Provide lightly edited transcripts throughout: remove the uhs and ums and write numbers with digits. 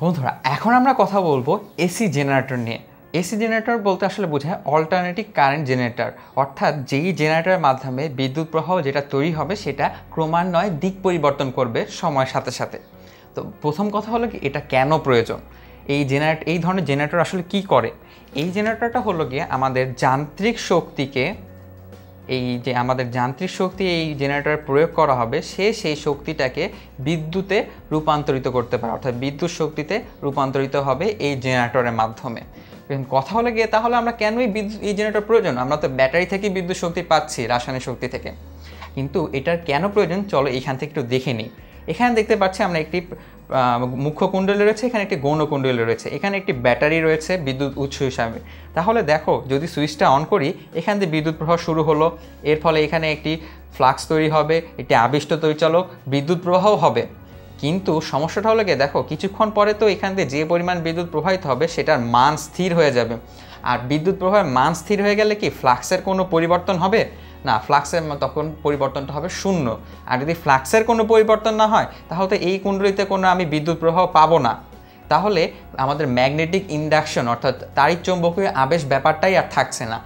বন্ধুরা এখন আমরা কথা বলবো এসি জেনারেটর নিয়ে। এসি জেনারেটর বলতে আসলে বোঝায় অল্টারনেটিভ কারেন্ট জেনারেটর, অর্থাৎ যেই জেনারেটরের মাধ্যমে বিদ্যুৎ প্রবাহ যেটা তৈরি হবে সেটা ক্রমান্বয়ে দিক পরিবর্তন করবে সময়ের সাথে সাথে। তো প্রথম কথা হলো কি, এটা কেন প্রয়োজন? এই ধরনের জেনারেটর আসলে কি করে? এই জেনারেটরটা হলো গিয়ে আমাদের যান্ত্রিক শক্তিকে, আমাদের যান্ত্রিক শক্তি এই জেনারেটরে প্রয়োগ করা হবে, সেই শক্তিটাকে বিদ্যুতে রূপান্তরিত করতে পারে, অর্থাৎ বিদ্যুৎ শক্তিতে রূপান্তরিত হবে এই জেনারেটরের মাধ্যমে। কথা হলে গিয়ে তাহলে আমরা কেন এই জেনারেটর প্রয়োজন? আমরা তো ব্যাটারি থেকে বিদ্যুৎ শক্তি পাচ্ছি, রাসায়নিক শক্তি থেকে, কিন্তু এটার কেন প্রয়োজন চলো এখান থেকে একটু দেখে নিই। এখানে দেখতে পাচ্ছি আমরা একটি মুখ্য কুণ্ডলী রয়েছে, এখানে একটি গৌণ কুণ্ডলী রয়েছে, এখানে একটি ব্যাটারি রয়েছে বিদ্যুৎ উৎস হিসাবে। তাহলে দেখো যদি সুইচটা অন করি, এখান থেকে বিদ্যুৎ প্রবাহ শুরু হলো, এর ফলে এখানে একটি ফ্লাক্স তৈরি হবে, একটি আবিষ্ট পরিচালক বিদ্যুৎ প্রবাহও হবে। কিন্তু সমস্যাটা হলো গিয়ে দেখো কিছুক্ষণ পরে তো এখান থেকে যে পরিমাণ বিদ্যুৎ প্রবাহিত হবে সেটার মান স্থির হয়ে যাবে। আর বিদ্যুৎ প্রবাহের মান স্থির হয়ে গেলে কি ফ্লাক্সের কোনো পরিবর্তন হবে না? ফ্লাক্সের তখন পরিবর্তনটা হবে শূন্য। আর যদি ফ্লাক্সের কোনো পরিবর্তন না হয় তাহলে তো এই কুণ্ডলীতে কোনো আমি বিদ্যুৎ প্রবাহ পাবো না। তাহলে আমাদের ম্যাগনেটিক ইন্ডাকশন অর্থাৎ তাড়িৎচুম্বকীয় আবেশ ব্যাপারটাই আর থাকছে না।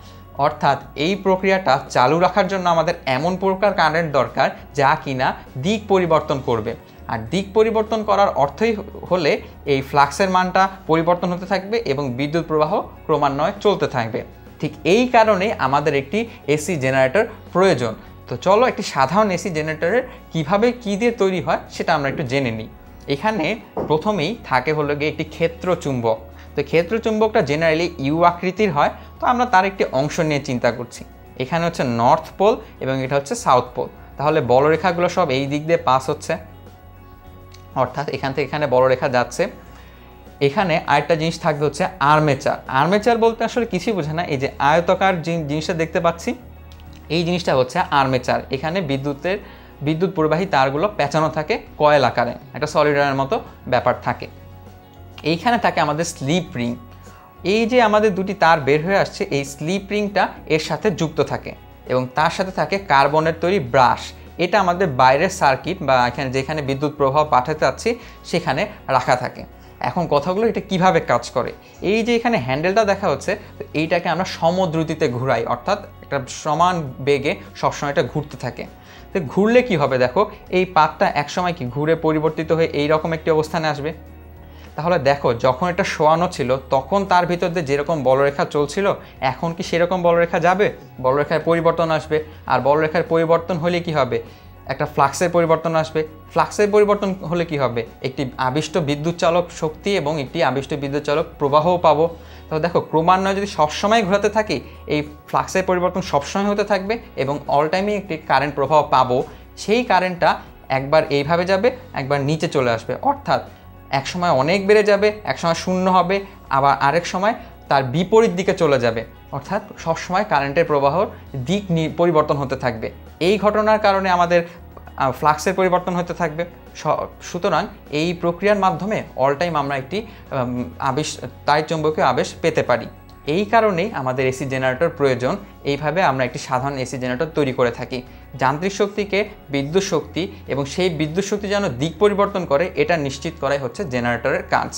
অর্থাৎ এই প্রক্রিয়াটা চালু রাখার জন্য আমাদের এমন প্রকার কারেন্ট দরকার যা কিনা দিক পরিবর্তন করবে। আর দিক পরিবর্তন করার অর্থই হলে এই ফ্লাক্সের মানটা পরিবর্তন হতে থাকবে এবং বিদ্যুৎ প্রবাহ ক্রমান্বয়ে চলতে থাকবে। ঠিক এই কারণে আমাদের একটি এসি জেনারেটর প্রয়োজন। তো চলো একটি সাধারণ এসি জেনারেটরের কীভাবে কী দিয়ে তৈরি হয় সেটা আমরা একটু জেনে নিই। এখানে প্রথমেই থাকে হলো গিয়ে একটি ক্ষেত্র চুম্বক। তো ক্ষেত্র চুম্বকটা জেনারেলি ইউ আকৃতির হয়, তো আমরা তার একটি অংশ নিয়ে চিন্তা করছি। এখানে হচ্ছে নর্থ পোল এবং এটা হচ্ছে সাউথ পোল। তাহলে বলরেখাগুলো সব এই দিক দিয়ে পাস হচ্ছে, অর্থাৎ এখান থেকে এখানে বলরেখা যাচ্ছে। এখানে আরেকটা জিনিস থাকবে হচ্ছে আর্মেচার। আর্মেচার বলতে আসলে কিছুই বোঝে না, এই যে আয়তাকার জিনিসটা দেখতে পাচ্ছি এই জিনিসটা হচ্ছে আর্মেচার। এখানে বিদ্যুৎ প্রবাহী তারগুলো পেঁচানো থাকে কয়েল আকারে, একটা সলিডারের মতো ব্যাপার থাকে। এইখানে থাকে আমাদের স্লিপ রিং। এই যে আমাদের দুটি তার বের হয়ে আসছে, এই স্লিপ রিংটা এর সাথে যুক্ত থাকে এবং তার সাথে থাকে কার্বনের তৈরি ব্রাশ। এটা আমাদের বাইরের সার্কিট বা এখানে যেখানে বিদ্যুৎ প্রবাহ পাঠাতে যাচ্ছি সেখানে রাখা থাকে। এখন কথাগুলো এটা কিভাবে কাজ করে, এই যে এখানে হ্যান্ডেলটা দেখা হচ্ছে, তো এইটাকে আমরা সমদ্রুতিতে ঘুরাই, অর্থাৎ একটা সমান বেগে সবসময় এটা ঘুরতে থাকে। তো ঘুরলে কি হবে দেখো, এই পাতটা একসময় কি ঘুরে পরিবর্তিত হয়ে এইরকম একটি অবস্থানে আসবে। তাহলে দেখো যখন এটা শোয়ানো ছিল তখন তার ভিতর দিয়ে যেরকম বলরেখা চলছিল এখন কি সেরকম বলরেখা যাবে? বলরেখায় পরিবর্তন আসবে। আর বলরেখার পরিবর্তন হলে কি হবে? একটা ফ্লাক্সের পরিবর্তন আসবে। ফ্লাক্সের পরিবর্তন হলে কি হবে? একটি আবিষ্ট বিদ্যুৎ চালক শক্তি এবং একটি আবিষ্ট বিদ্যুৎ চালক প্রবাহও পাবো। তো দেখো ক্রমান্বয়ে যদি সবসময় ঘোরাতে থাকি এই ফ্লাক্সের পরিবর্তন সবসময় হতে থাকবে এবং অল টাইমে একটি কারেন্ট প্রবাহ পাবো। সেই কারেন্টটা একবার এইভাবে যাবে, একবার নিচে চলে আসবে, অর্থাৎ এক সময় অনেক বেড়ে যাবে, এক সময় শূন্য হবে, আবার আরেক সময় তার বিপরীত দিকে চলে যাবে, অর্থাৎ সবসময় কারেন্টের প্রবাহর দিক পরিবর্তন হতে থাকবে। এই ঘটনার কারণে আমাদের ফ্লাক্সের পরিবর্তন হতে থাকবে। সুতরাং এই প্রক্রিয়ার মাধ্যমে অল টাইম আমরা একটি তাড়িৎচুম্বকীয় আবেশ পেতে পারি। এই কারণেই আমাদের এসি জেনারেটর প্রয়োজন। এইভাবে আমরা একটি সাধারণ এসি জেনারেটর তৈরি করে থাকি। যান্ত্রিক শক্তিকে বিদ্যুৎ শক্তি এবং সেই বিদ্যুৎ শক্তি যেন দিক পরিবর্তন করে এটা নিশ্চিত করাই হচ্ছে জেনারেটরের কাজ।